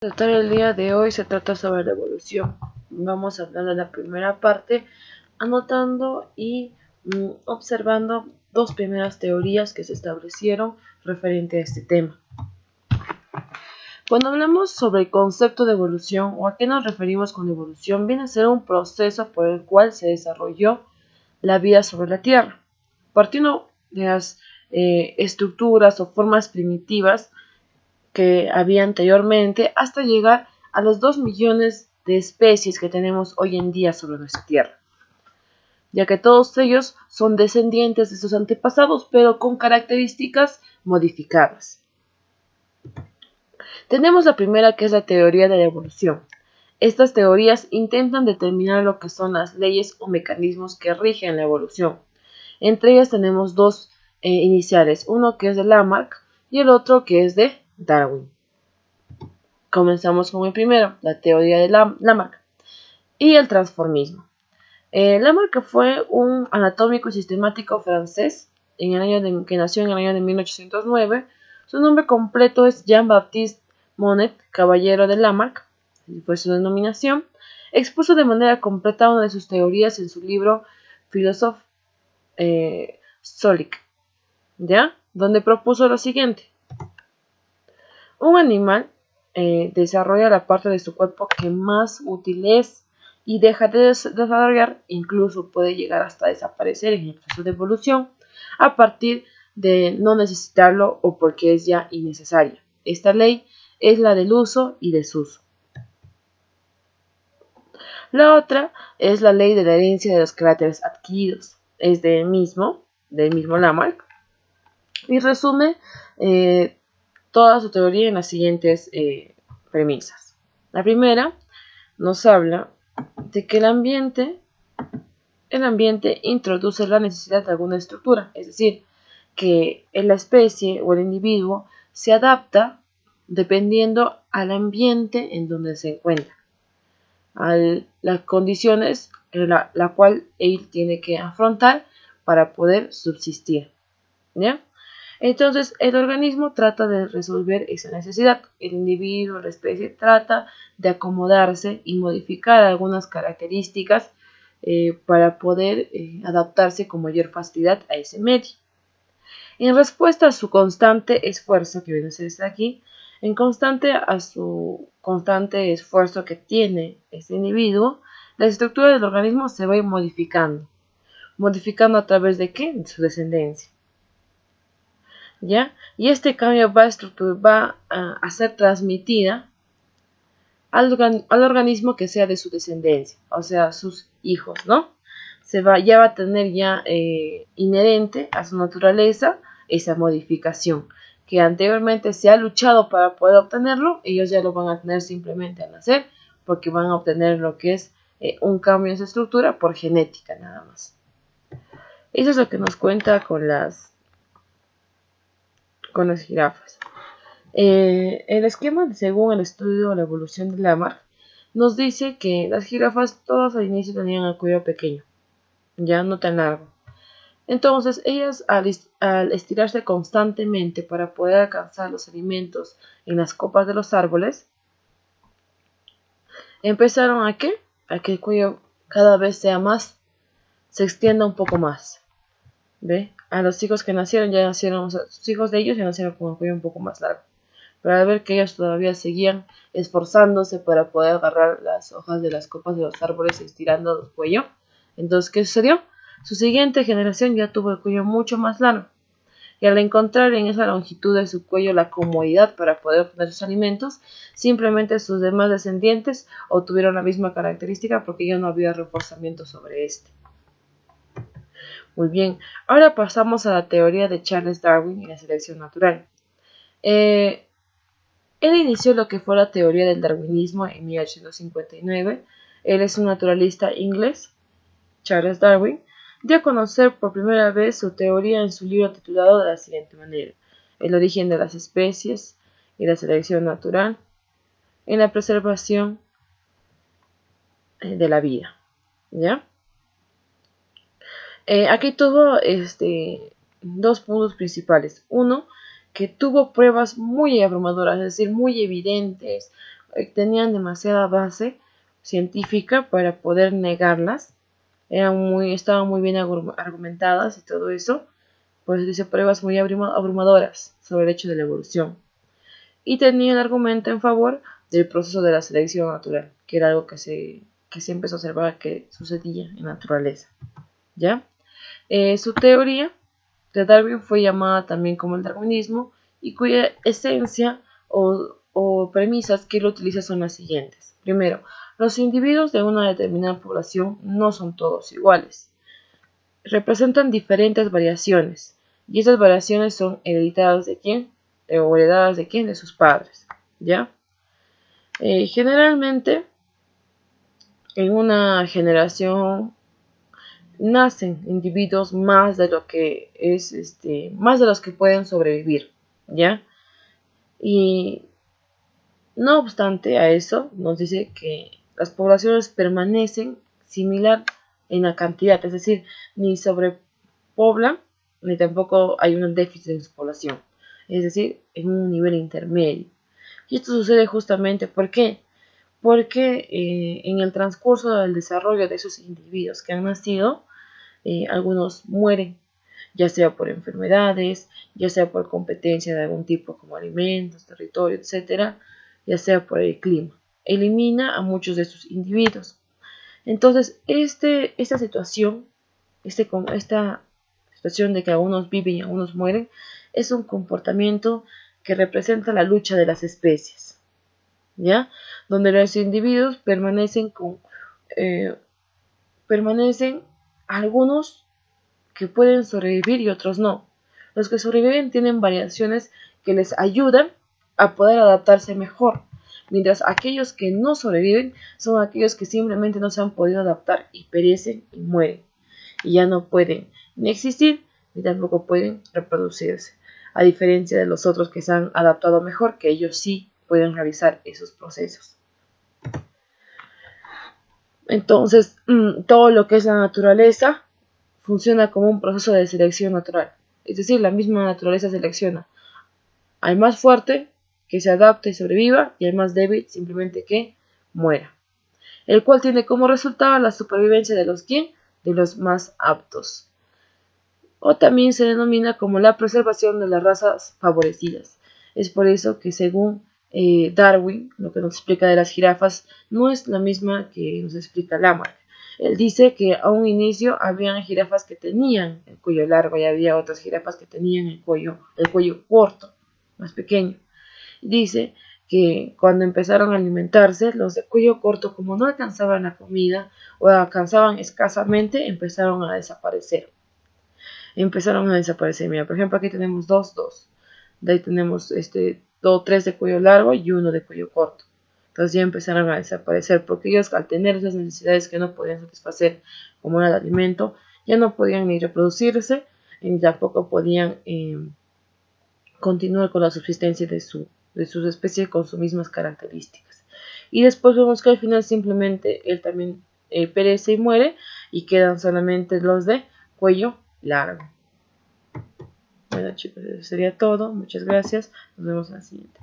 Tratar el día de hoy se trata sobre la evolución. Vamos a hablar de la primera parte, anotando y observando dos primeras teorías que se establecieron referente a este tema. Cuando hablamos sobre el concepto de evolución o a qué nos referimos con evolución, viene a ser un proceso por el cual se desarrolló la vida sobre la Tierra, partiendo de las estructuras o formas primitivas que había anteriormente hasta llegar a los 2 millones de especies que tenemos hoy en día sobre nuestra Tierra, ya que todos ellos son descendientes de sus antepasados, pero con características modificadas. Tenemos la primera, que es la teoría de la evolución. Estas teorías intentan determinar lo que son las leyes o mecanismos que rigen la evolución. Entre ellas tenemos dos iniciales, uno que es de Lamarck y el otro que es de Darwin. Comenzamos con el primero, la teoría de Lamarck y el transformismo. Lamarck fue un anatómico y sistemático francés que nació en el año de 1809. Su nombre completo es Jean-Baptiste Monnet, caballero de Lamarck, fue su denominación. Expuso de manera completa una de sus teorías en su libro Philosophe Zoologique, ¿ya? Donde propuso lo siguiente: un animal desarrolla la parte de su cuerpo que más útil es y deja de desarrollar, incluso puede llegar hasta desaparecer en el proceso de evolución a partir de no necesitarlo o porque es ya innecesaria. Esta ley es la del uso y desuso. La otra es la ley de la herencia de los caracteres adquiridos. Es del mismo Lamarck y resume toda su teoría en las siguientes premisas. La primera nos habla de que el ambiente introduce la necesidad de alguna estructura, es decir, que la especie o el individuo se adapta dependiendo al ambiente en donde se encuentra, a las condiciones en la cual él tiene que afrontar para poder subsistir, ¿ya? Entonces, el organismo trata de resolver esa necesidad. El individuo, la especie, trata de acomodarse y modificar algunas características para poder adaptarse con mayor facilidad a ese medio. En respuesta a su constante esfuerzo, que viene a ser este aquí, a su constante esfuerzo que tiene este individuo, la estructura del organismo se va a ir modificando. ¿Modificando a través de qué? De su descendencia, ¿ya? Y este cambio va a ser transmitida al organismo que sea de su descendencia, o sea, sus hijos, ¿no? Ya va a tener inherente a su naturaleza esa modificación, que anteriormente se ha luchado para poder obtenerlo, ellos ya lo van a tener simplemente al nacer, porque van a obtener lo que es un cambio en su estructura por genética nada más. Eso es lo que nos cuenta con las jirafas. El esquema, según el estudio de la evolución de Lamarck, nos dice que las jirafas todas al inicio tenían el cuello pequeño, ya no tan largo. Entonces ellas al estirarse constantemente para poder alcanzar los alimentos en las copas de los árboles, empezaron ¿a qué? A que el cuello cada vez se extienda un poco más. ¿Ve? A los hijos que nacieron, o sea, sus hijos de ellos ya nacieron con el cuello un poco más largo. Pero al ver que ellos todavía seguían esforzándose para poder agarrar las hojas de las copas de los árboles estirando el cuello, entonces, ¿qué sucedió? Su siguiente generación ya tuvo el cuello mucho más largo. Y al encontrar en esa longitud de su cuello la comodidad para poder obtener sus alimentos, simplemente sus demás descendientes obtuvieron la misma característica porque ya no había reforzamiento sobre este. Muy bien, ahora pasamos a la teoría de Charles Darwin y la selección natural. Él inició lo que fue la teoría del darwinismo en 1859. Él es un naturalista inglés, Charles Darwin, dio a conocer por primera vez su teoría en su libro titulado de la siguiente manera: el origen de las especies y la selección natural en la preservación de la vida, ¿ya? Aquí tuvo dos puntos principales. Uno, que tuvo pruebas muy abrumadoras, es decir, muy evidentes, tenían demasiada base científica para poder negarlas, estaban muy bien argumentadas y todo eso, pues dice pruebas muy abrumadoras sobre el hecho de la evolución, y tenía el argumento en favor del proceso de la selección natural, que era algo que siempre se observaba que sucedía en la naturaleza, ¿ya? Su teoría de Darwin fue llamada también como el darwinismo, y cuya esencia o premisas que él utiliza son las siguientes. Primero, los individuos de una determinada población no son todos iguales. Representan diferentes variaciones, y esas variaciones son hereditadas de quién, o heredadas de quién, de sus padres, ¿ya? Generalmente, en una generación nacen individuos más de lo que es más de los que pueden sobrevivir, ¿ya? Y no obstante a eso, nos dice que las poblaciones permanecen similar en la cantidad, es decir, ni sobrepoblan ni tampoco hay un déficit en su población, es decir, en un nivel intermedio. Y esto sucede justamente porque en el transcurso del desarrollo de esos individuos que han nacido, algunos mueren, ya sea por enfermedades, ya sea por competencia de algún tipo como alimentos, territorio, etcétera, ya sea por el clima. Elimina a muchos de estos individuos. Entonces, esta situación de que algunos viven y algunos mueren, es un comportamiento que representa la lucha de las especies, ¿ya? Donde los individuos permanecen algunos que pueden sobrevivir y otros no. Los que sobreviven tienen variaciones que les ayudan a poder adaptarse mejor, mientras aquellos que no sobreviven son aquellos que simplemente no se han podido adaptar y perecen y mueren, y ya no pueden ni existir ni tampoco pueden reproducirse, a diferencia de los otros que se han adaptado mejor, que ellos sí pueden realizar esos procesos. Entonces, todo lo que es la naturaleza funciona como un proceso de selección natural. Es decir, la misma naturaleza selecciona al más fuerte que se adapte y sobreviva, y al más débil simplemente que muera, el cual tiene como resultado la supervivencia de los más aptos, o también se denomina como la preservación de las razas favorecidas. Es por eso que según Darwin, lo que nos explica de las jirafas no es la misma que nos explica Lamarck. Él dice que a un inicio habían jirafas que tenían el cuello largo y había otras jirafas que tenían el cuello corto, más pequeño. Dice que cuando empezaron a alimentarse, los de cuello corto, como no alcanzaban la comida o alcanzaban escasamente, empezaron a desaparecer. Mira, por ejemplo, aquí tenemos dos. De ahí tenemos tres de cuello largo y uno de cuello corto. Entonces ya empezaron a desaparecer, porque ellos, al tener esas necesidades que no podían satisfacer, como era el alimento, ya no podían ni reproducirse, ni tampoco podían continuar con la subsistencia de sus especies con sus mismas características. Y después vemos que al final simplemente él también perece y muere, y quedan solamente los de cuello largo. Bueno, chicos, eso sería todo. Muchas gracias. Nos vemos en la siguiente.